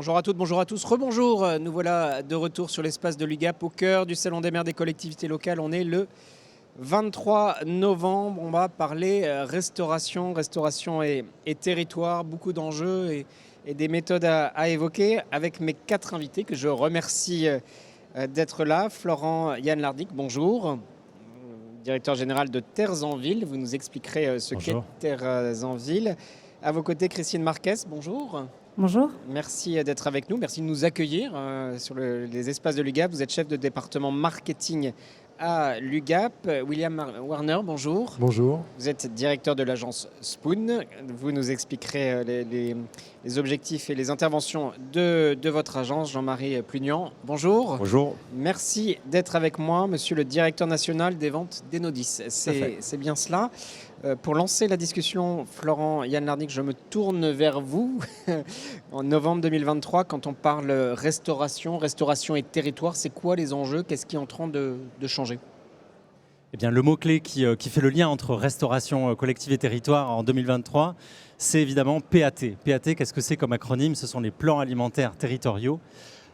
Bonjour à toutes, bonjour à tous, rebonjour. Nous voilà de retour sur l'espace de l'UGAP au cœur du Salon des maires des collectivités locales. On est le 23 novembre. On va parler restauration et territoire. Beaucoup d'enjeux et des méthodes à évoquer avec mes 4 invités que je remercie d'être là. Florent Yann Lardic, bonjour. Directeur général de Terres en Ville. Vous nous expliquerez ce qu'est Terres en Ville. À vos côtés, Christine Marquez, bonjour. Bonjour. Merci d'être avec nous, merci de nous accueillir sur les espaces de l'UGAP. Vous êtes chef de département marketing à l'UGAP. William Warner, bonjour. Bonjour. Vous êtes directeur de l'agence Spoon. Vous nous expliquerez les objectifs et les interventions de votre agence. Jean-Marie Plugnan, bonjour. Bonjour. Merci d'être avec moi, monsieur le directeur national des ventes d'Enodis. C'est bien cela. Pour lancer la discussion, Florent Yann Lardic, je me tourne vers vous. En novembre 2023, quand on parle restauration et territoire, c'est quoi les enjeux? Qu'est-ce qui est en train de changer? Eh bien, le mot-clé qui fait le lien entre restauration collective et territoire en 2023, c'est évidemment PAT. PAT, qu'est-ce que c'est comme acronyme? Ce sont les plans alimentaires territoriaux.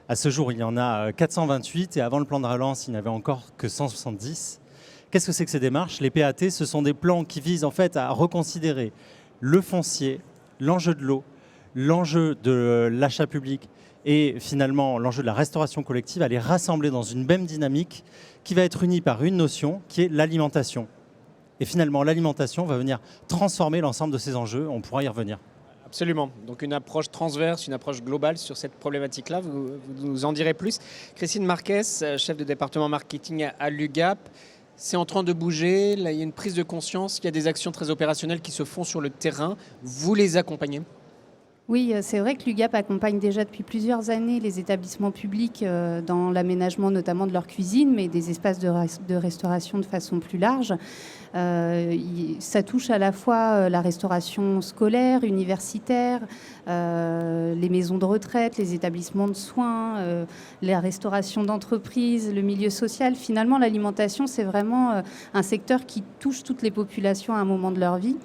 À ce jour, il y en a 428 et avant le plan de relance, il n'y en avait encore que 170. Qu'est-ce que c'est que ces démarches? Les PAT, ce sont des plans qui visent en fait à reconsidérer le foncier, l'enjeu de l'eau, l'enjeu de l'achat public et finalement l'enjeu de la restauration collective, à les rassembler dans une même dynamique qui va être unie par une notion qui est l'alimentation. Et finalement, l'alimentation va venir transformer l'ensemble de ces enjeux. On pourra y revenir. Absolument. Donc une approche transverse, une approche globale sur cette problématique-là. Vous nous en direz plus. Christine Marquez, chef de département marketing à l'UGAP. C'est en train de bouger, là, il y a une prise de conscience, il y a des actions très opérationnelles qui se font sur le terrain. Vous les accompagnez? Oui, c'est vrai que l'UGAP accompagne déjà depuis plusieurs années les établissements publics dans l'aménagement notamment de leur cuisine, mais des espaces de restauration de façon plus large. Ça touche à la fois la restauration scolaire, universitaire, les maisons de retraite, les établissements de soins, la restauration d'entreprise, le milieu social. Finalement, l'alimentation, c'est vraiment un secteur qui touche toutes les populations à un moment de leur vie.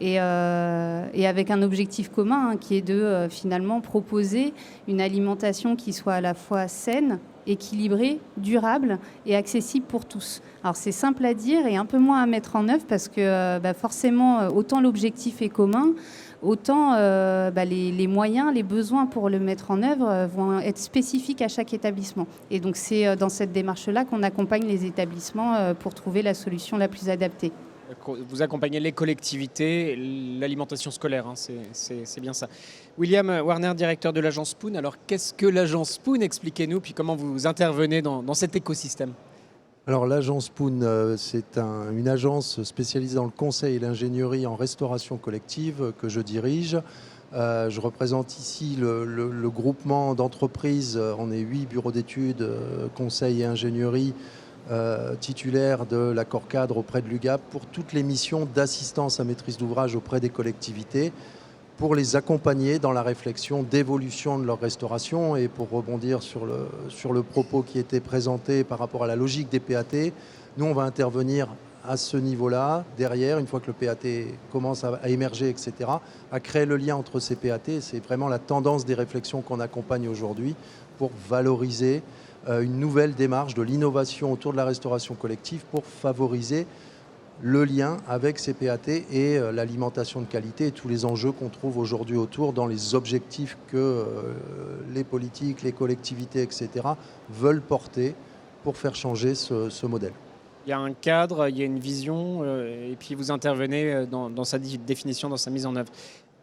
Et avec un objectif commun qui est de finalement proposer une alimentation qui soit à la fois saine, équilibrée, durable et accessible pour tous. Alors c'est simple à dire et un peu moins à mettre en œuvre parce que forcément autant l'objectif est commun, autant les moyens, les besoins pour le mettre en œuvre vont être spécifiques à chaque établissement. Et donc c'est dans cette démarche-là qu'on accompagne les établissements pour trouver la solution la plus adaptée. Vous accompagnez les collectivités, l'alimentation scolaire, hein, c'est bien ça. William Warner, directeur de l'agence Spoon. Alors qu'est-ce que l'agence Spoon? Expliquez-nous, puis comment vous intervenez dans cet écosystème. Alors l'agence Spoon, c'est une agence spécialisée dans le conseil et l'ingénierie en restauration collective que je dirige. Je représente ici le groupement d'entreprises. On est 8 bureaux d'études, conseil et ingénierie, titulaire de l'accord cadre auprès de l'UGAP pour toutes les missions d'assistance à maîtrise d'ouvrage auprès des collectivités, pour les accompagner dans la réflexion d'évolution de leur restauration. Et pour rebondir sur le propos qui était présenté par rapport à la logique des PAT, nous on va intervenir à ce niveau-là, derrière, une fois que le PAT commence à émerger, etc., à créer le lien entre ces PAT. C'est vraiment la tendance des réflexions qu'on accompagne aujourd'hui pour valoriser une nouvelle démarche de l'innovation autour de la restauration collective pour favoriser le lien avec ces PAT et l'alimentation de qualité et tous les enjeux qu'on trouve aujourd'hui autour dans les objectifs que les politiques, les collectivités, etc. veulent porter pour faire changer ce modèle. Il y a un cadre, il y a une vision et puis vous intervenez dans sa définition, dans sa mise en œuvre.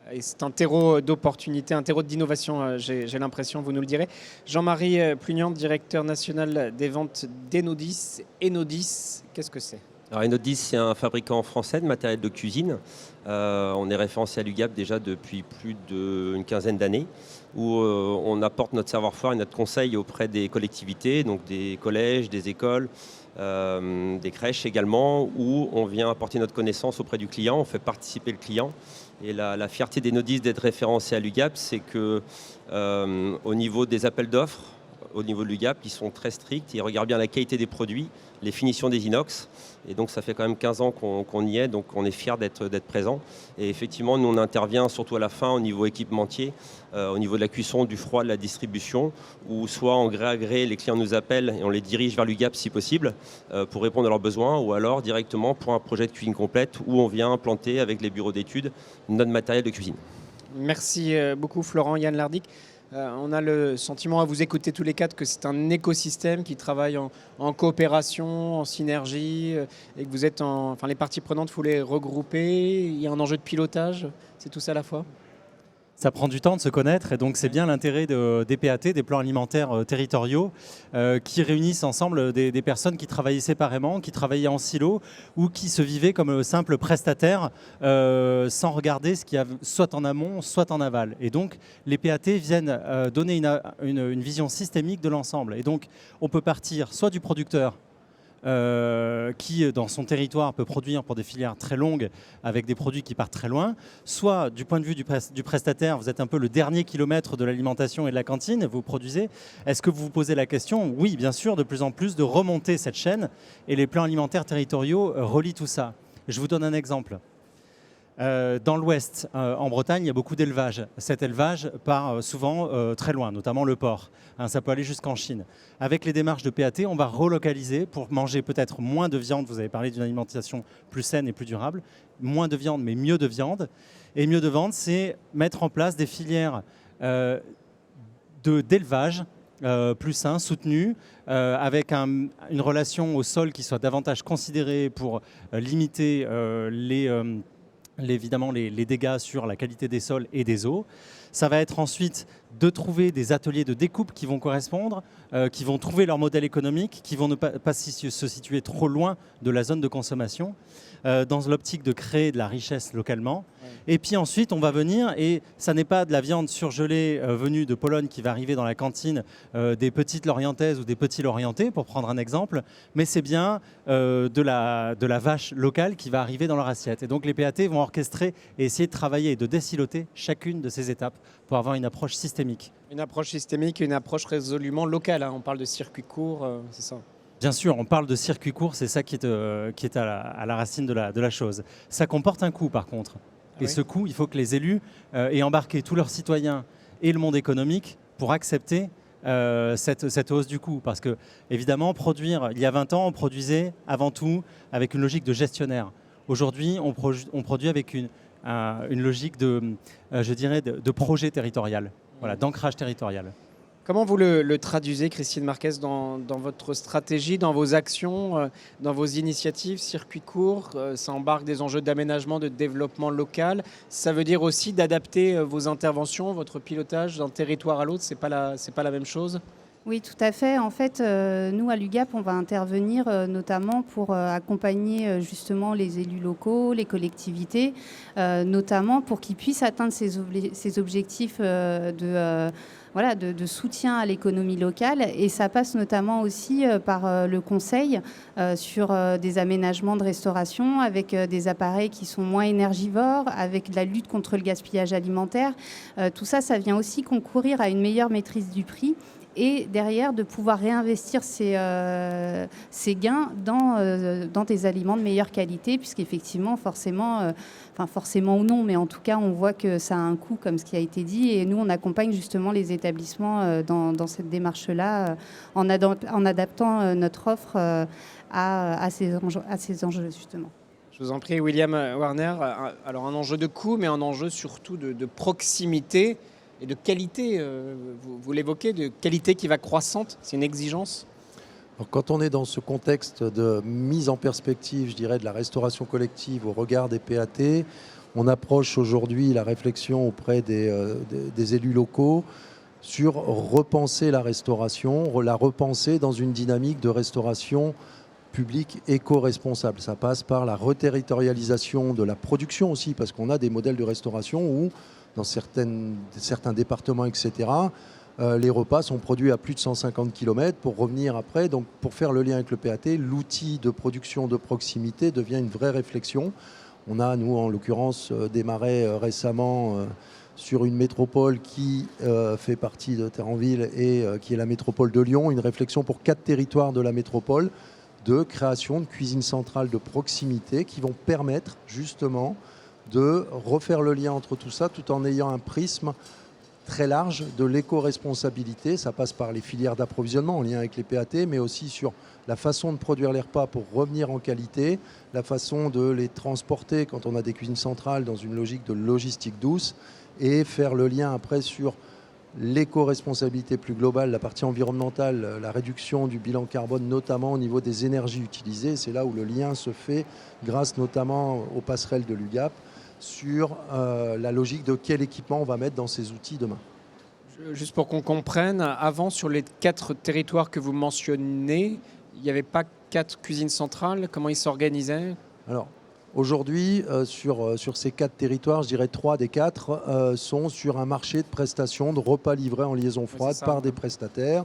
Et c'est un terreau d'opportunité, un terreau d'innovation, j'ai l'impression, vous nous le direz. Jean-Marie Plugnan, directeur national des ventes d'Enodis. Enodis, qu'est-ce que c'est? Alors Enodis, c'est un fabricant français de matériel de cuisine. On est référencé à l'UGAP déjà depuis plus d'une quinzaine d'années, où on apporte notre savoir-faire et notre conseil auprès des collectivités, donc des collèges, des écoles, des crèches également, où on vient apporter notre connaissance auprès du client, on fait participer le client. Et la fierté d'Enodis d'être référencé à l'UGAP, c'est que au niveau des appels d'offres, au niveau de l'UGAP, ils sont très stricts, ils regardent bien la qualité des produits, les finitions des inox. Et donc ça fait quand même 15 ans qu'on y est, donc on est fiers d'être présent. Et effectivement, nous on intervient surtout à la fin au niveau équipementier, au niveau de la cuisson, du froid, de la distribution, où soit en gré à gré, les clients nous appellent et on les dirige vers l'UGAP si possible, pour répondre à leurs besoins, ou alors directement pour un projet de cuisine complète où on vient implanter avec les bureaux d'études notre matériel de cuisine. Merci beaucoup Florent, Yann Lardic. On a le sentiment à vous écouter tous les quatre que c'est un écosystème qui travaille en coopération, en synergie, et que vous êtes les parties prenantes, vous les regroupez. Il y a un enjeu de pilotage, c'est tout ça à la fois. Ça prend du temps de se connaître et donc c'est bien l'intérêt des PAT, des plans alimentaires territoriaux, qui réunissent ensemble des personnes qui travaillaient séparément, qui travaillaient en silo ou qui se vivaient comme simples prestataires sans regarder ce qu'il y a soit en amont, soit en aval. Et donc les PAT viennent donner une vision systémique de l'ensemble. Et donc on peut partir soit du producteur, qui, dans son territoire, peut produire pour des filières très longues avec des produits qui partent très loin, soit du point de vue du prestataire, vous êtes un peu le dernier kilomètre de l'alimentation et de la cantine, vous produisez. Est-ce que vous vous posez la question? Oui, bien sûr, de plus en plus, de remonter cette chaîne, et les plans alimentaires territoriaux relient tout ça. Je vous donne un exemple. Dans l'Ouest, en Bretagne, il y a beaucoup d'élevage. Cet élevage part souvent très loin, notamment le porc. Ça peut aller jusqu'en Chine. Avec les démarches de PAT, on va relocaliser pour manger peut-être moins de viande. Vous avez parlé d'une alimentation plus saine et plus durable. Moins de viande, mais mieux de viande. Et mieux de viande, c'est mettre en place des filières d'élevage plus sain, soutenu, avec une relation au sol qui soit davantage considérée pour limiter évidemment les dégâts sur la qualité des sols et des eaux. Ça va être ensuite de trouver des ateliers de découpe qui vont correspondre, qui vont trouver leur modèle économique, qui vont ne pas se situer trop loin de la zone de consommation, dans l'optique de créer de la richesse localement. Ouais. Et puis ensuite, on va venir, et ça n'est pas de la viande surgelée venue de Pologne qui va arriver dans la cantine des petites lorientaises ou des petits lorientais, pour prendre un exemple, mais c'est bien de la vache locale qui va arriver dans leur assiette. Et donc les PAT vont orchestrer et essayer de travailler et de désiloter chacune de ces étapes pour avoir une approche systémique. Une approche systémique et une approche résolument locale. On parle de circuit court, c'est ça? Bien sûr, on parle de circuit court, c'est ça qui est à la racine de la chose. Ça comporte un coût par contre. Et oui. Ce coût, il faut que les élus aient embarqué tous leurs citoyens et le monde économique pour accepter cette hausse du coût. Parce que, évidemment, produire, il y a 20 ans, on produisait avant tout avec une logique de gestionnaire. Aujourd'hui, on produit avec une logique de projet territorial, voilà, d'ancrage territorial. Comment vous le traduisez, Christine Marquez, dans votre stratégie, dans vos actions, dans vos initiatives, circuits courts? Ça embarque des enjeux d'aménagement, de développement local. Ça veut dire aussi d'adapter vos interventions, votre pilotage d'un territoire à l'autre. C'est pas la même chose? Oui, tout à fait. En fait, nous, à l'UGAP, on va intervenir notamment pour accompagner justement les élus locaux, les collectivités, notamment pour qu'ils puissent atteindre ces objectifs de soutien à l'économie locale. Et ça passe notamment aussi par le conseil sur des aménagements de restauration avec des appareils qui sont moins énergivores, avec la lutte contre le gaspillage alimentaire. Tout ça, ça vient aussi concourir à une meilleure maîtrise du prix, et derrière de pouvoir réinvestir ces gains dans des aliments de meilleure qualité, puisqu'effectivement, forcément ou non, mais en tout cas, on voit que ça a un coût, comme ce qui a été dit, et nous, on accompagne justement les établissements dans cette démarche-là, en adaptant notre offre à ces enjeux, justement. Je vous en prie, William Warner. Alors, un enjeu de coût, mais un enjeu surtout de proximité et de qualité, vous l'évoquez, de qualité qui va croissante, c'est une exigence? Alors, quand on est dans ce contexte de mise en perspective, je dirais, de la restauration collective au regard des PAT, on approche aujourd'hui la réflexion auprès des élus locaux sur repenser la restauration, la repenser dans une dynamique de restauration publique éco-responsable. Ça passe par la reterritorialisation de la production aussi, parce qu'on a des modèles de restauration où dans certains départements, etc., les repas sont produits à plus de 150 km pour revenir après. Donc, pour faire le lien avec le PAT, l'outil de production de proximité devient une vraie réflexion. On a, nous, en l'occurrence, démarré récemment sur une métropole qui fait partie de Terrenville et qui est la métropole de Lyon, une réflexion pour 4 territoires de la métropole de création de cuisines centrales de proximité qui vont permettre justement de refaire le lien entre tout ça tout en ayant un prisme très large de l'éco-responsabilité. Ça passe par les filières d'approvisionnement en lien avec les PAT, mais aussi sur la façon de produire les repas pour revenir en qualité, la façon de les transporter quand on a des cuisines centrales dans une logique de logistique douce et faire le lien après sur l'éco-responsabilité plus globale, la partie environnementale, la réduction du bilan carbone, notamment au niveau des énergies utilisées. C'est là où le lien se fait grâce notamment aux passerelles de l'UGAP sur la logique de quel équipement on va mettre dans ces outils demain. Juste pour qu'on comprenne, avant, sur les 4 territoires que vous mentionnez, il n'y avait pas 4 cuisines centrales. Comment ils s'organisaient? Alors, aujourd'hui, sur ces 4 territoires, je dirais 3 des 4 sont sur un marché de prestations de repas livrés en liaison froide par des prestataires.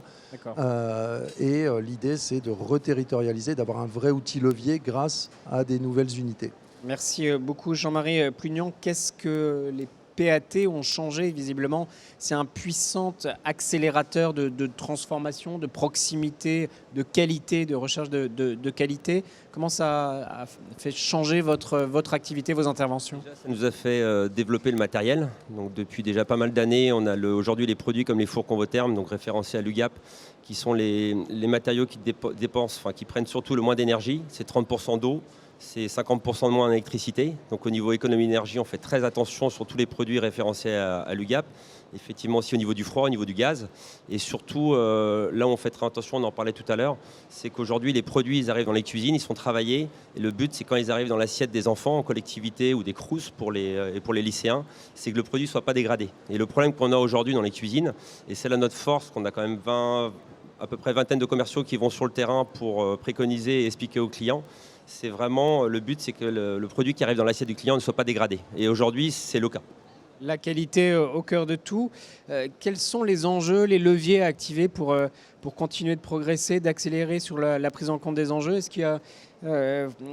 Et l'idée, c'est de reterritorialiser, d'avoir un vrai outil levier grâce à des nouvelles unités. Merci beaucoup Jean-Marie Plugnon. Qu'est-ce que les PAT ont changé visiblement? C'est un puissant accélérateur de transformation, de proximité, de qualité, de recherche de qualité. Comment ça a fait changer votre activité, vos interventions? Ça nous a fait développer le matériel. Donc, depuis déjà pas mal d'années, on a aujourd'hui les produits comme les fours Convotherm, donc référencés à l'UGAP, qui sont les matériaux qui qui prennent surtout le moins d'énergie. C'est 30% d'eau. C'est 50% de moins en électricité. Donc au niveau économie d'énergie, on fait très attention sur tous les produits référencés à l'UGAP. Effectivement aussi au niveau du froid, au niveau du gaz. Et surtout, là où on fait très attention, on en parlait tout à l'heure, c'est qu'aujourd'hui les produits ils arrivent dans les cuisines, ils sont travaillés. Et le but c'est quand ils arrivent dans l'assiette des enfants en collectivité ou des crous pour les lycéens, c'est que le produit ne soit pas dégradé. Et le problème qu'on a aujourd'hui dans les cuisines, et c'est là notre force, qu'on a quand même à peu près vingtaine de commerciaux qui vont sur le terrain pour préconiser et expliquer aux clients. C'est vraiment le but, c'est que le produit qui arrive dans l'assiette du client ne soit pas dégradé. Et aujourd'hui, c'est le cas. La qualité au cœur de tout. Quels sont les enjeux, les leviers à activer pour continuer de progresser, d'accélérer sur la prise en compte des enjeux? Est-ce qu'il y a,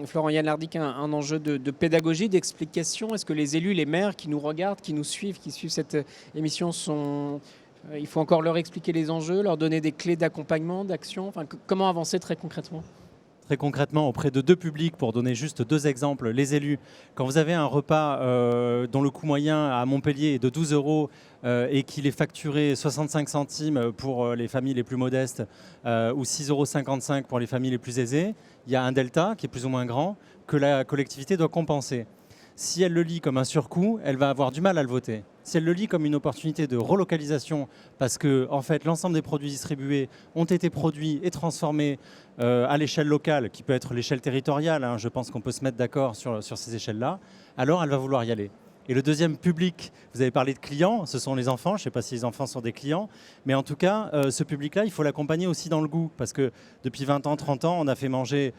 Florent Yann Lardic, un enjeu de pédagogie, d'explication? Est-ce que les élus, les maires qui nous regardent, qui nous suivent, qui suivent cette émission il faut encore leur expliquer les enjeux, leur donner des clés d'accompagnement, d'action? Comment avancer très concrètement? Très concrètement, auprès de 2 publics, pour donner juste 2 exemples, les élus, quand vous avez un repas dont le coût moyen à Montpellier est de 12 € et qu'il est facturé 65 centimes pour les familles les plus modestes ou 6,55 € pour les familles les plus aisées, il y a un delta qui est plus ou moins grand que la collectivité doit compenser. Si elle le lit comme un surcoût, elle va avoir du mal à le voter. Si elle le lit comme une opportunité de relocalisation, parce que en fait, l'ensemble des produits distribués ont été produits et transformés à l'échelle locale, qui peut être l'échelle territoriale, je pense qu'on peut se mettre d'accord sur ces échelles-là, alors elle va vouloir y aller. Et le deuxième public, vous avez parlé de clients, ce sont les enfants. Je ne sais pas si les enfants sont des clients, mais en tout cas, ce public-là, il faut l'accompagner aussi dans le goût, parce que depuis 20 ans, 30 ans, on a fait manger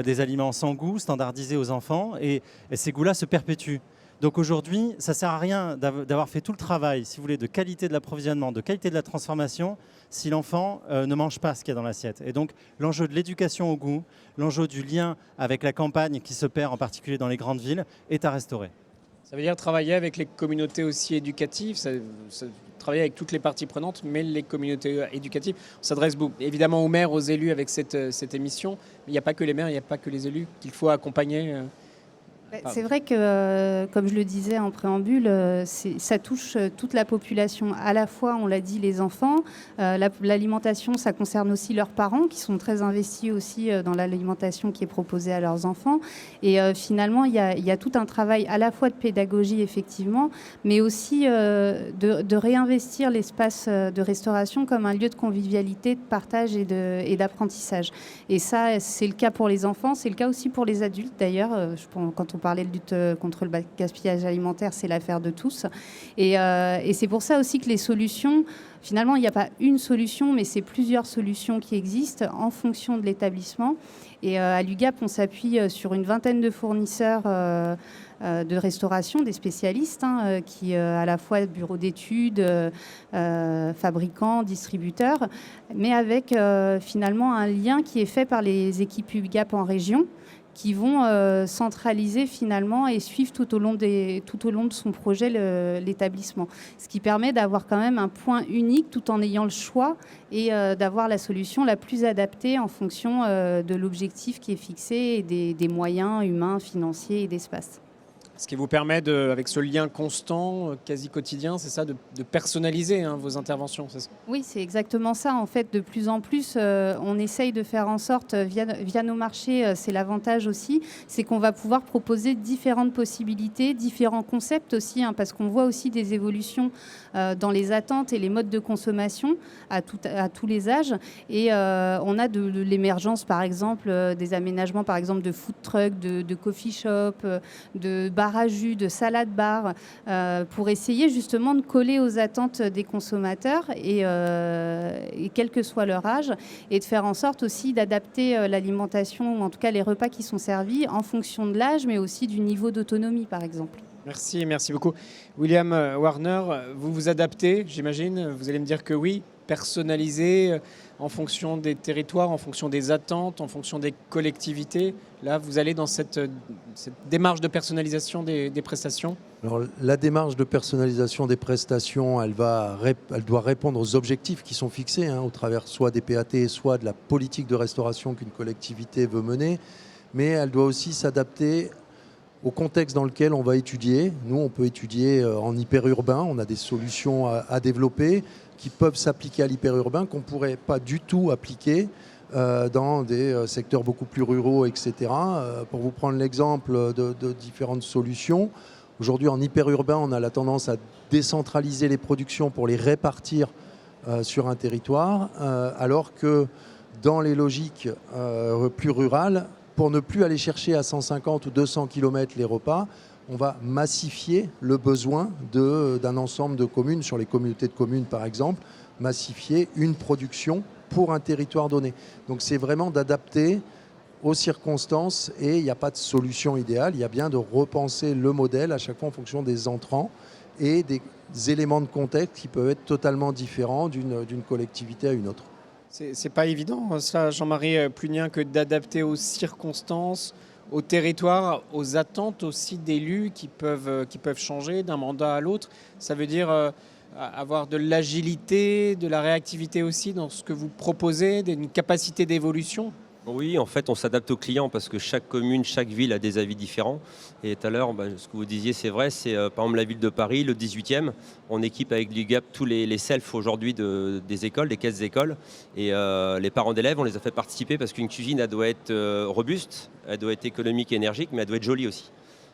des aliments sans goût, standardisés aux enfants, et ces goûts-là se perpétuent. Donc aujourd'hui, ça ne sert à rien d'avoir fait tout le travail, si vous voulez, de qualité de l'approvisionnement, de qualité de la transformation, si l'enfant ne mange pas ce qu'il y a dans l'assiette. Et donc l'enjeu de l'éducation au goût, l'enjeu du lien avec la campagne qui se perd en particulier dans les grandes villes, est à restaurer. Ça veut dire travailler avec les communautés aussi éducatives, travailler avec toutes les parties prenantes, mais les communautés éducatives. On s'adresse évidemment aux maires, aux élus avec cette émission, mais il n'y a pas que les maires, il n'y a pas que les élus qu'il faut accompagner. C'est vrai que, comme je le disais en préambule, ça touche toute la population. À la fois, on l'a dit, les enfants. L'alimentation, ça concerne aussi leurs parents, qui sont très investis aussi dans l'alimentation qui est proposée à leurs enfants. Et finalement, il y a tout un travail à la fois de pédagogie, effectivement, mais aussi de réinvestir l'espace de restauration comme un lieu de convivialité, de partage et d'apprentissage. Et ça, c'est le cas pour les enfants, c'est le cas aussi pour les adultes, d'ailleurs. Quand on parlait de lutte contre le gaspillage alimentaire, c'est l'affaire de tous. Et c'est pour ça aussi que les solutions, finalement, il n'y a pas une solution, mais c'est plusieurs solutions qui existent en fonction de l'établissement. Et à l'UGAP, on s'appuie sur une vingtaine de fournisseurs de restauration, des spécialistes, qui à la fois bureaux d'études, fabricants, distributeurs, mais avec finalement un lien qui est fait par les équipes UGAP en région, qui vont centraliser finalement et suivre tout au long de son projet l'établissement. Ce qui permet d'avoir quand même un point unique tout en ayant le choix et d'avoir la solution la plus adaptée en fonction de l'objectif qui est fixé et des moyens humains, financiers et d'espace. Ce qui vous permet, avec ce lien constant, quasi quotidien, c'est ça, de personnaliser vos interventions, c'est ça ? Oui, c'est exactement ça. En fait, de plus en plus, on essaye de faire en sorte, via nos marchés, c'est l'avantage aussi, c'est qu'on va pouvoir proposer différentes possibilités, différents concepts aussi, parce qu'on voit aussi des évolutions dans les attentes et les modes de consommation à tous les âges. Et on a de l'émergence, par exemple, des aménagements, par exemple, de food truck, de coffee shop, de bar à jus, de salade bar, pour essayer justement de coller aux attentes des consommateurs et quel que soit leur âge, et de faire en sorte aussi d'adapter l'alimentation, ou en tout cas les repas qui sont servis en fonction de l'âge, mais aussi du niveau d'autonomie, par exemple. Merci beaucoup. William Warner, vous vous adaptez, j'imagine. Vous allez me dire que oui, personnalisé en fonction des territoires, en fonction des attentes, en fonction des collectivités. Là, vous allez dans cette démarche de personnalisation des prestations. Alors, la démarche de personnalisation des prestations, elle doit répondre aux objectifs qui sont fixés au travers soit des PAT, soit de la politique de restauration qu'une collectivité veut mener. Mais elle doit aussi s'adapter au contexte dans lequel on va étudier. Nous, on peut étudier en hyperurbain. On a des solutions à développer qui peuvent s'appliquer à l'hyperurbain, qu'on ne pourrait pas du tout appliquer dans des secteurs beaucoup plus ruraux, etc. Pour vous prendre l'exemple de différentes solutions, aujourd'hui en hyperurbain, on a la tendance à décentraliser les productions pour les répartir sur un territoire, alors que dans les logiques plus rurales, pour ne plus aller chercher à 150 ou 200 km les repas, on va massifier le besoin d'un ensemble de communes, sur les communautés de communes par exemple, massifier une production pour un territoire donné. Donc c'est vraiment d'adapter aux circonstances, et il n'y a pas de solution idéale, il y a bien de repenser le modèle à chaque fois en fonction des entrants et des éléments de contexte qui peuvent être totalement différents d'une collectivité à une autre. C'est pas évident, ça, Jean-Marie Plugnien, que d'adapter aux circonstances, au territoire, aux attentes aussi d'élus qui peuvent changer d'un mandat à l'autre. Ça veut dire avoir de l'agilité, de la réactivité aussi dans ce que vous proposez, une capacité d'évolution. Oui, en fait, on s'adapte aux clients parce que chaque commune, chaque ville a des avis différents. Et tout à l'heure, ce que vous disiez, c'est vrai. C'est par exemple la ville de Paris, le 18e. On équipe avec l'UGAP tous les selfs aujourd'hui des écoles, des caisses d'école. Et les parents d'élèves, on les a fait participer parce qu'une cuisine, elle doit être robuste, elle doit être économique et énergique, mais elle doit être jolie aussi.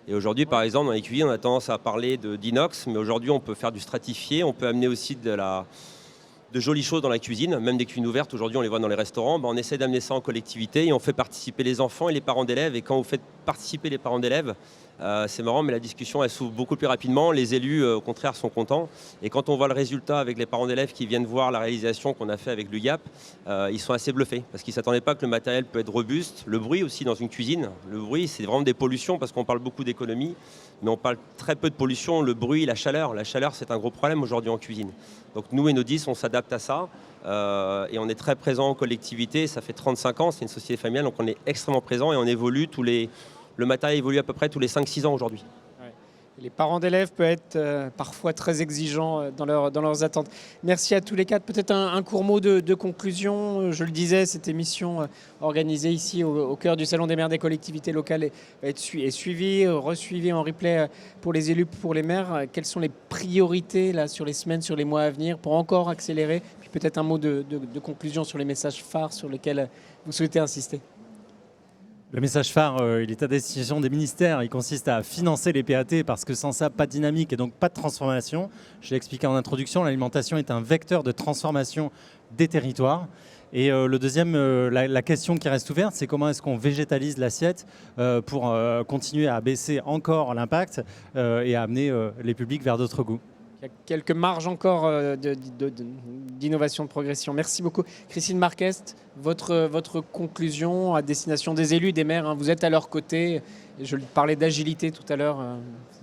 Et aujourd'hui, par exemple, dans les cuisines, on a tendance à parler d'inox, mais aujourd'hui, on peut faire du stratifié. On peut amener aussi de jolies choses dans la cuisine, même des cuisines ouvertes. Aujourd'hui, on les voit dans les restaurants. On essaie d'amener ça en collectivité et on fait participer les enfants et les parents d'élèves. Et quand vous faites participer les parents d'élèves, c'est marrant, mais la discussion, elle s'ouvre beaucoup plus rapidement. Les élus, au contraire, sont contents. Et quand on voit le résultat avec les parents d'élèves qui viennent voir la réalisation qu'on a fait avec l'UGAP, ils sont assez bluffés parce qu'ils ne s'attendaient pas que le matériel peut être robuste. Le bruit aussi dans une cuisine. Le bruit, c'est vraiment des pollutions parce qu'on parle beaucoup d'économie, mais on parle très peu de pollution. Le bruit, la chaleur. La chaleur, c'est un gros problème aujourd'hui en cuisine. Donc nous, Enodis, on s'adapte à ça et on est très présent en collectivité. Ça fait 35 ans, c'est une société familiale, donc on est extrêmement présent et on évolue le matériel évolue à peu près tous les 5-6 ans aujourd'hui. Ouais. Les parents d'élèves peuvent être parfois très exigeants dans leurs attentes. Merci à tous les quatre. Peut-être un court mot de conclusion. Je le disais, cette émission organisée ici au cœur du Salon des maires des collectivités locales est suivie, resuivie en replay pour les élus, pour les maires. Quelles sont les priorités là, sur les semaines, sur les mois à venir pour encore accélérer ? Puis peut-être un mot de conclusion sur les messages phares sur lesquels vous souhaitez insister. Le message phare, il est à destination des ministères. Il consiste à financer les PAT parce que sans ça, pas de dynamique et donc pas de transformation. Je l'ai expliqué en introduction, l'alimentation est un vecteur de transformation des territoires. Et le deuxième, la question qui reste ouverte, c'est comment est-ce qu'on végétalise l'assiette pour continuer à baisser encore l'impact et à amener les publics vers d'autres goûts. Il y a quelques marges encore d'innovation, de progression. Merci beaucoup. Christine Marquest, votre conclusion à destination des élus, des maires, vous êtes à leur côté Je parlais d'agilité tout à l'heure.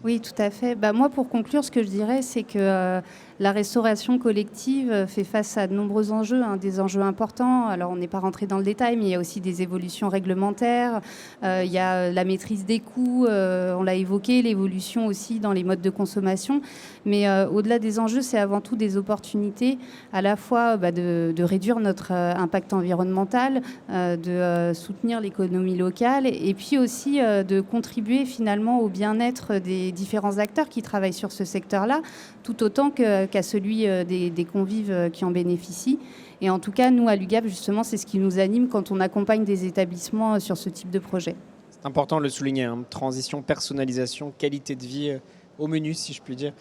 Oui, tout à fait. Bah, moi, pour conclure, ce que je dirais, c'est que la restauration collective fait face à de nombreux enjeux, des enjeux importants. Alors, on n'est pas rentré dans le détail, mais il y a aussi des évolutions réglementaires. Il y a la maîtrise des coûts, on l'a évoqué, l'évolution aussi dans les modes de consommation. Mais au-delà des enjeux, c'est avant tout des opportunités, à la fois de réduire notre impact environnemental, de soutenir l'économie locale, et puis aussi de contribuer finalement au bien-être des différents acteurs qui travaillent sur ce secteur-là, tout autant qu'à celui des convives qui en bénéficient. Et en tout cas, nous, à l'UGAP, justement, c'est ce qui nous anime quand on accompagne des établissements sur ce type de projet. C'est important de le souligner, transition, personnalisation, qualité de vie au menu, si je puis dire.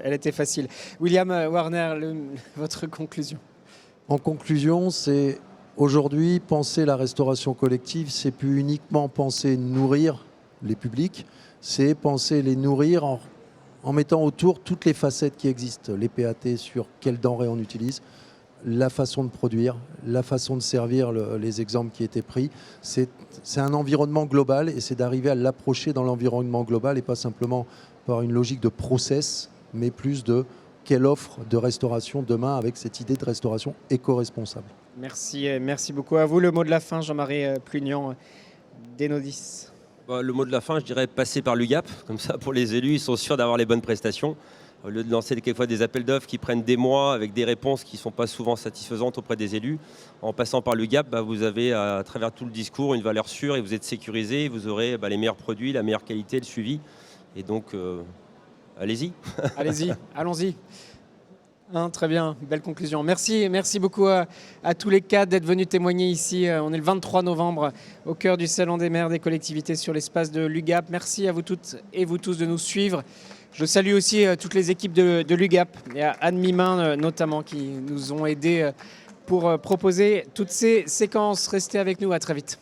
Elle était facile. William Warner, votre conclusion? En conclusion, c'est aujourd'hui, penser la restauration collective, c'est plus uniquement penser nourrir les publics, c'est penser les nourrir en mettant autour toutes les facettes qui existent. Les PAT sur quelles denrées on utilise, la façon de produire, la façon de servir, les exemples qui étaient pris. C'est un environnement global et c'est d'arriver à l'approcher dans l'environnement global et pas simplement par une logique de process, mais plus de quelle offre de restauration demain avec cette idée de restauration éco-responsable. Merci beaucoup à vous. Le mot de la fin, Jean-Marie Plugnan d'Enodis. Le mot de la fin, je dirais passer par l'UGAP. Comme ça, pour les élus, ils sont sûrs d'avoir les bonnes prestations. Au lieu de lancer quelquefois des appels d'offres qui prennent des mois avec des réponses qui ne sont pas souvent satisfaisantes auprès des élus, en passant par l'UGAP, vous avez à travers tout le discours une valeur sûre et vous êtes sécurisé. Vous aurez les meilleurs produits, la meilleure qualité, le suivi. Et donc, allez-y. Allez-y, allons-y. Très bien, belle conclusion. Merci beaucoup à tous les quatre d'être venus témoigner ici. On est le 23 novembre au cœur du Salon des maires des collectivités sur l'espace de l'UGAP. Merci à vous toutes et vous tous de nous suivre. Je salue aussi toutes les équipes de l'UGAP et à Anne Mimin notamment qui nous ont aidés pour proposer toutes ces séquences. Restez avec nous, à très vite.